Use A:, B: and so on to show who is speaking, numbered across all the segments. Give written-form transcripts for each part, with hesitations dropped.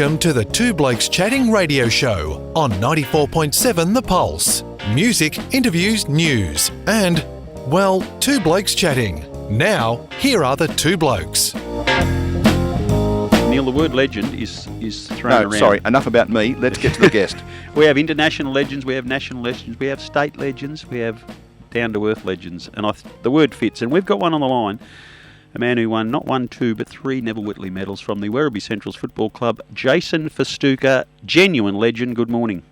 A: Welcome to the Two Blokes Chatting radio show on 94.7 The Pulse. Music, interviews, news, and, well, Two Blokes Chatting. Now, here are the two blokes.
B: Neil, the word legend is thrown around.
C: Sorry, enough about me. Let's get to the guest.
B: We have international legends, we have national legends, we have state legends, we have down-to-earth legends, and the word fits. And we've got one on the line, a man who won not one, two, but three Neville Whitley medals from the Werribee Centrals Football Club, Jason Fastuca, genuine legend. Good morning.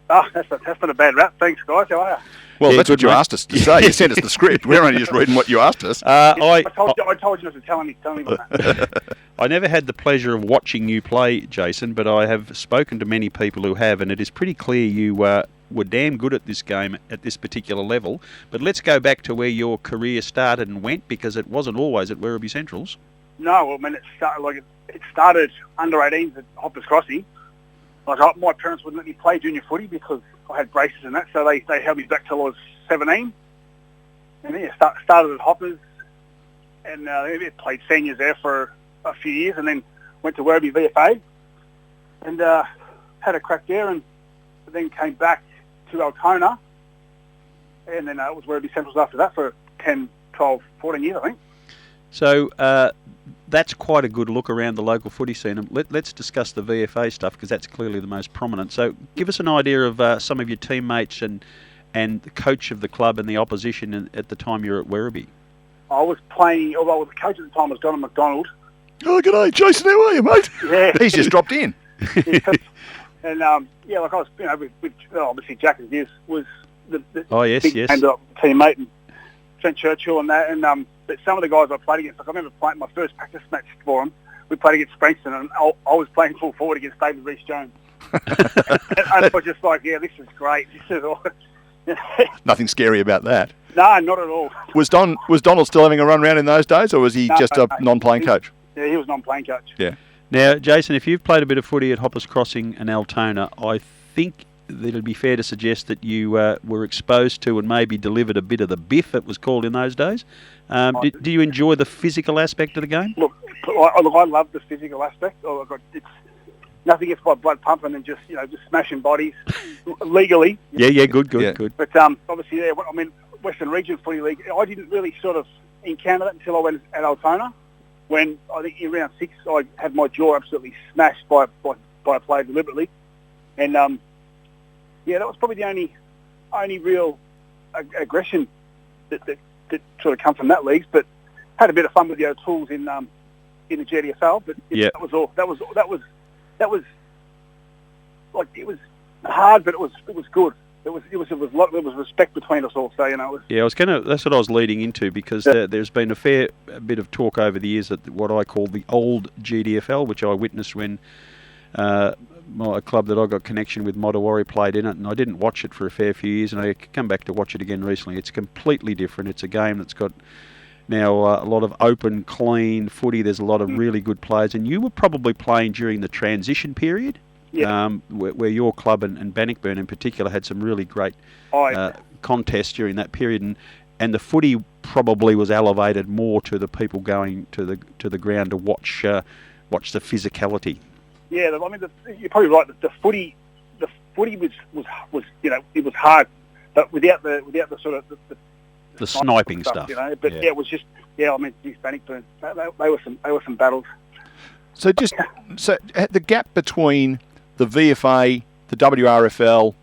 D: Oh, that's not a bad rap. Thanks, guys. How are you?
C: Well,
B: Yeah,
C: that's what you
B: mate.
C: asked us to say. You sent us the script. We're only just reading what you asked us.
D: I told you not to tell me that.
B: I never had the pleasure of watching you play, Jason, but I have spoken to many people who have, and it is pretty clear you were damn good at this game at this particular level. But let's go back to where your career started and went, because it wasn't always at Werribee Centrals.
D: No, well, I mean, it started under 18s at Hoppers Crossing. My parents wouldn't let me play junior footy because I had braces and that, so they held me back till I was 17. And then started at Hoppers, and played seniors there for a few years, and then went to Werribee VFA, and had a crack there, and then came back to Altona, and then it was Werribee Centrals after that for 10, 12, 14 years, I think.
B: So that's quite a good look around the local footy scene. And let's discuss the VFA stuff, because that's clearly the most prominent. So give us an idea of some of your teammates and the coach of the club and the opposition at the time you were at Werribee.
D: I was playing, although the coach at the time was Donald McDonald.
C: Oh, g'day, Jason. How are you, mate?
D: Yeah.
C: He's just dropped in.
D: And I was, with obviously Jack and Hughes was the
B: yes.
D: teammate, and Trent Churchill and that, and but some of the guys I played against, I remember playing my first practice match for them. We played against Frankston, and I was playing full forward against David Rees-Jones. and I was just like, yeah, this is great. This is all.
C: Nothing scary about that.
D: No, not at all.
C: Was Donald still having a run around in those days, or was he just a non-playing coach?
D: Yeah, he was non-playing coach.
C: Yeah.
B: Now, Jason, if you've played a bit of footy at Hoppers Crossing and Altona, I think that it'd be fair to suggest that you were exposed to and maybe delivered a bit of the biff, it was called in those days. Do you enjoy the physical aspect of the game?
D: Look, I love the physical aspect. It's nothing gets my blood pumping and just smashing bodies legally.
B: Yeah, good.
D: But obviously, Western Region Footy League, I didn't really sort of encounter that until I went at Altona, when I think in round 6 I had my jaw absolutely smashed by a player deliberately, and that was probably the only real aggression that sort of come from that league. But had a bit of fun with the O'Tools in the GDFL. But that was all. That was like, it was hard, but it was good. There was respect between us all. So
B: that's what I was leading into, because there's been a fair bit of talk over the years at what I call the old GDFL, which I witnessed when a club that I got connection with, Modawari, played in it, and I didn't watch it for a fair few years, and I come back to watch it again recently. It's completely different. It's a game that's got now a lot of open, clean footy. There's a lot of really good players, and you were probably playing during the transition period. Yeah. Where your club and Bannockburn in particular had some really great contests during that period, and the footy probably was elevated more to the people going to the ground to watch the physicality. Yeah,
D: you're probably right. The footy was it was hard, but without the sort of
B: the sniping stuff.
D: But it was just Bannockburn. They were some battles.
C: So the gap between the VFA, the WRFL,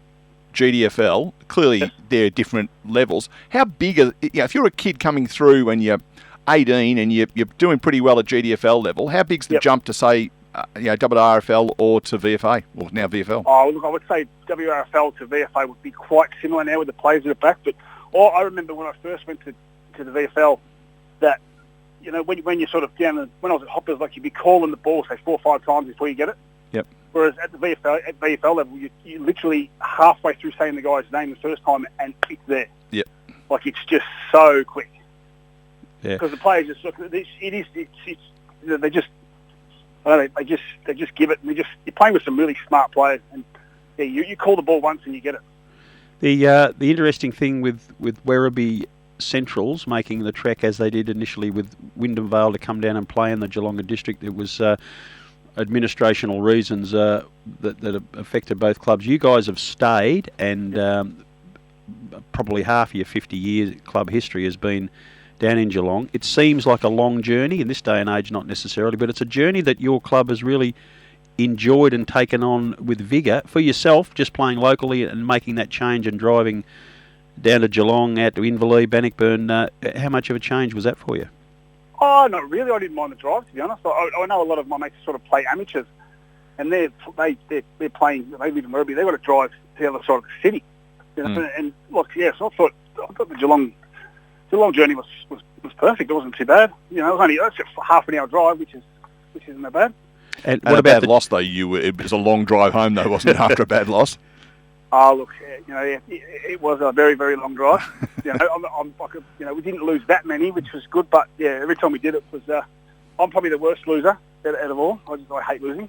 C: GDFL, clearly they're different levels. How big if you're a kid coming through when you're 18 and you're doing pretty well at GDFL level, how big's the jump to say WRFL or to VFA, or now VFL?
D: Oh, look, I would say WRFL to VFA would be quite similar now with the players that are back. But I remember when I first went to the VFL that when you're sort of down, when I was at Hoppers, like, you'd be calling the ball, say, 4 or 5 times before you get it.
C: Yep.
D: Whereas at the VFL level, you literally halfway through saying the guy's name the first time and it's there.
C: Yep.
D: Like, it's just so quick.
B: Yeah.
D: Because the players just look. They just give it, and you're playing with some really smart players, and you call the ball once and you get it.
B: The interesting thing with Werribee Centrals making the trek as they did initially with Wyndham Vale to come down and play in the Geelonga district, it was administrational reasons that have affected both clubs. You guys have stayed, and probably half of your 50-year club history has been down in Geelong. It seems like a long journey in this day and age, not necessarily, but it's a journey that your club has really enjoyed and taken on with vigour. For yourself, just playing locally and making that change and driving down to Geelong, out to Inverleigh, Bannockburn, how much of a change was that for you?
D: Oh, not really. I didn't mind the drive, to be honest. I know a lot of my mates sort of play amateurs, and they're playing. They live in Werribee. They've got to drive to the other side of the city. You know? And look, yeah. So I thought the Geelong journey was perfect. It wasn't too bad. You know, it was only a half an hour drive, which isn't that bad.
C: And what about a bad loss though? It was a long drive home though, wasn't it? After a bad loss.
D: Oh, look, you know, it was a very, very long drive. You know, we didn't lose that many, which was good. But yeah, every time we did it was. I'm probably the worst loser out of all. I hate losing.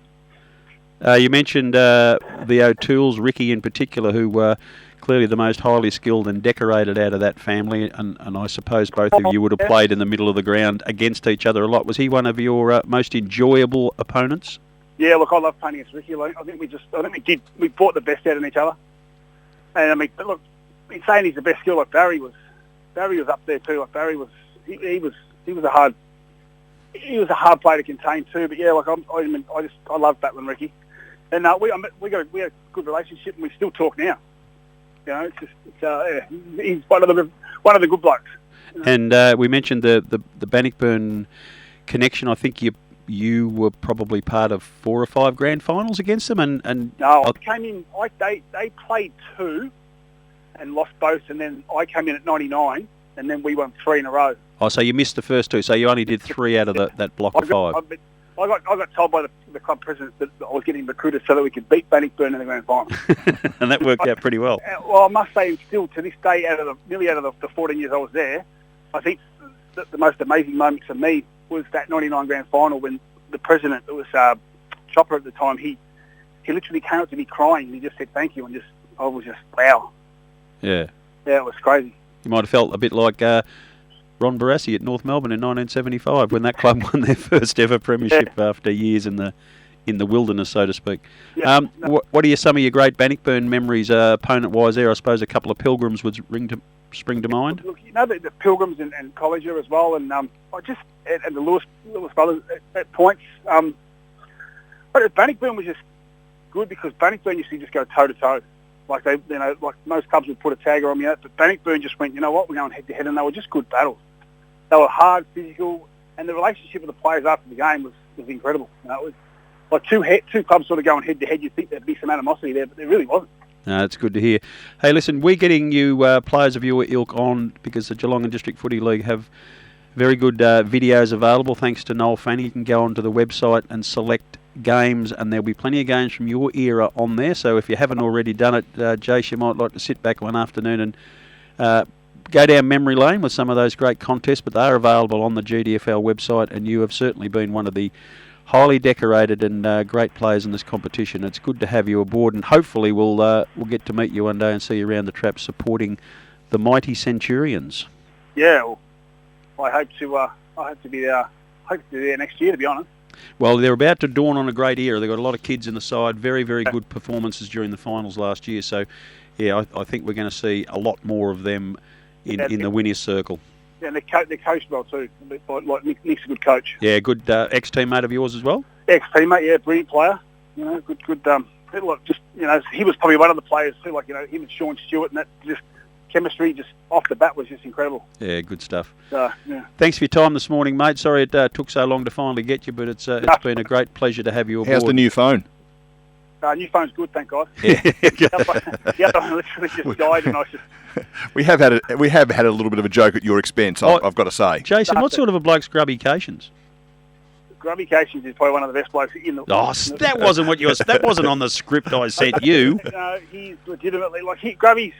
B: You mentioned the O'Tooles, Ricky in particular, who were clearly the most highly skilled and decorated out of that family, and I suppose both of you would have played in the middle of the ground against each other a lot. Was he one of your most enjoyable opponents? Yeah,
D: look, I love playing against Ricky. I think we brought the best out of each other. And I mean, but look, in saying he's the best skill, like Barry was up there too. Like Barry was, he was a hard player to contain too. But yeah, like I love battling Ricky, and we had a good relationship, and we still talk now. You know, he's one of the good blokes. You know?
B: And we mentioned the Bannockburn connection. I think you were probably part of 4 or 5 grand finals against them, and
D: no, I came in. They played 2 and lost both, and then I came in at 99, and then we won 3 in a row.
B: Oh, so you missed the first 2, so you only did 3 out of that block of 5.
D: I got told by the club president that I was getting recruited so that we could beat Bannockburn in the grand final.
B: And that worked out pretty well.
D: Well, I must say, still to this day, nearly out of the 14 years I was there, I think the most amazing moment for me was that 99 grand final when the president, it was Chopper at the time, he literally came up to me crying and he just said thank you, and I was just, wow.
B: Yeah.
D: Yeah, it was crazy.
B: You might have felt a bit like Ron Barassi at North Melbourne in 1975 when that club won their first ever premiership after years in the wilderness, so to speak. Yeah, what are some of your great Bannockburn memories opponent-wise there? I suppose a couple of Pilgrims would spring to mind.
D: Look, you know, the Pilgrims and Colliger as well, and and the Lewis brothers at points. But Bannockburn was just good because Bannockburn used to just go toe to toe, like like most clubs would put a tagger on me. But Bannockburn just went, you know what, we're going head to head, and they were just good battles. They were hard, physical, and the relationship with the players after the game was incredible. You know, it was like two clubs sort of going head to head. You'd think there'd be some animosity there, but there really wasn't.
B: No, that's good to hear. Hey, listen, we're getting you players of your ilk on because the Geelong and District Footy League have very good videos available thanks to Noel Fanny. You can go onto the website and select games, and there'll be plenty of games from your era on there. So if you haven't already done it, Jace, you might like to sit back one afternoon and go down memory lane with some of those great contests, but they are available on the GDFL website, and you have certainly been one of the highly decorated and great players in this competition. It's good to have you aboard, and hopefully we'll get to meet you one day and see you around the trap supporting the mighty Centurions.
D: Yeah, well, I hope to be there next year, to be honest.
B: Well, they're about to dawn on a great era. They've got a lot of kids in the side, very, very good performances during the finals last year. So, yeah, I think we're going to see a lot more of them in the winners' circle.
D: Yeah, and they're coached well too. Like Nick's a good coach.
B: Yeah, good ex-teammate of yours as well.
D: Ex-teammate, yeah, brilliant player. You know, good. Just he was probably one of the players too. Like him and Sean Stewart, and that just chemistry just off the bat was just incredible.
B: Yeah, good stuff.
D: Yeah.
B: Thanks for your time this morning, mate. Sorry it took so long to finally get you, but it's been a great pleasure to have you aboard.
C: How's the new phone?
D: New phone's good, thank God.
B: Yeah.
D: The other one literally just died, and I just.
C: We have had a little bit of a joke at your expense. I've got to say,
B: Jason, what sort of a bloke's Grubby-cations?
D: Grubby-cations is probably one of the best blokes in the.
B: Oh, that wasn't what you was. That wasn't on the script I sent you.
D: No, he's legitimately Grubby's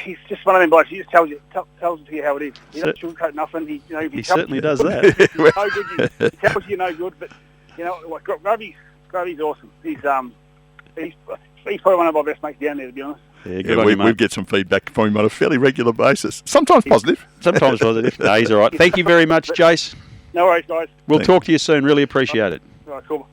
D: he's just one of them blokes. He just tells it to you how it is. He doesn't sugarcoat nothing. He
B: certainly does that.
D: No good. He tells you no good, but like Grubby's awesome. He's probably one of our best mates down there, to be honest.
B: Yeah,
C: we get some feedback from him on a fairly regular basis. Sometimes positive.
B: Sometimes positive. No, he's all right. Thank you very much, Jace.
D: No worries, guys.
B: We'll
C: Thanks.
B: talk to you soon. Really appreciate it.
D: All right, cool.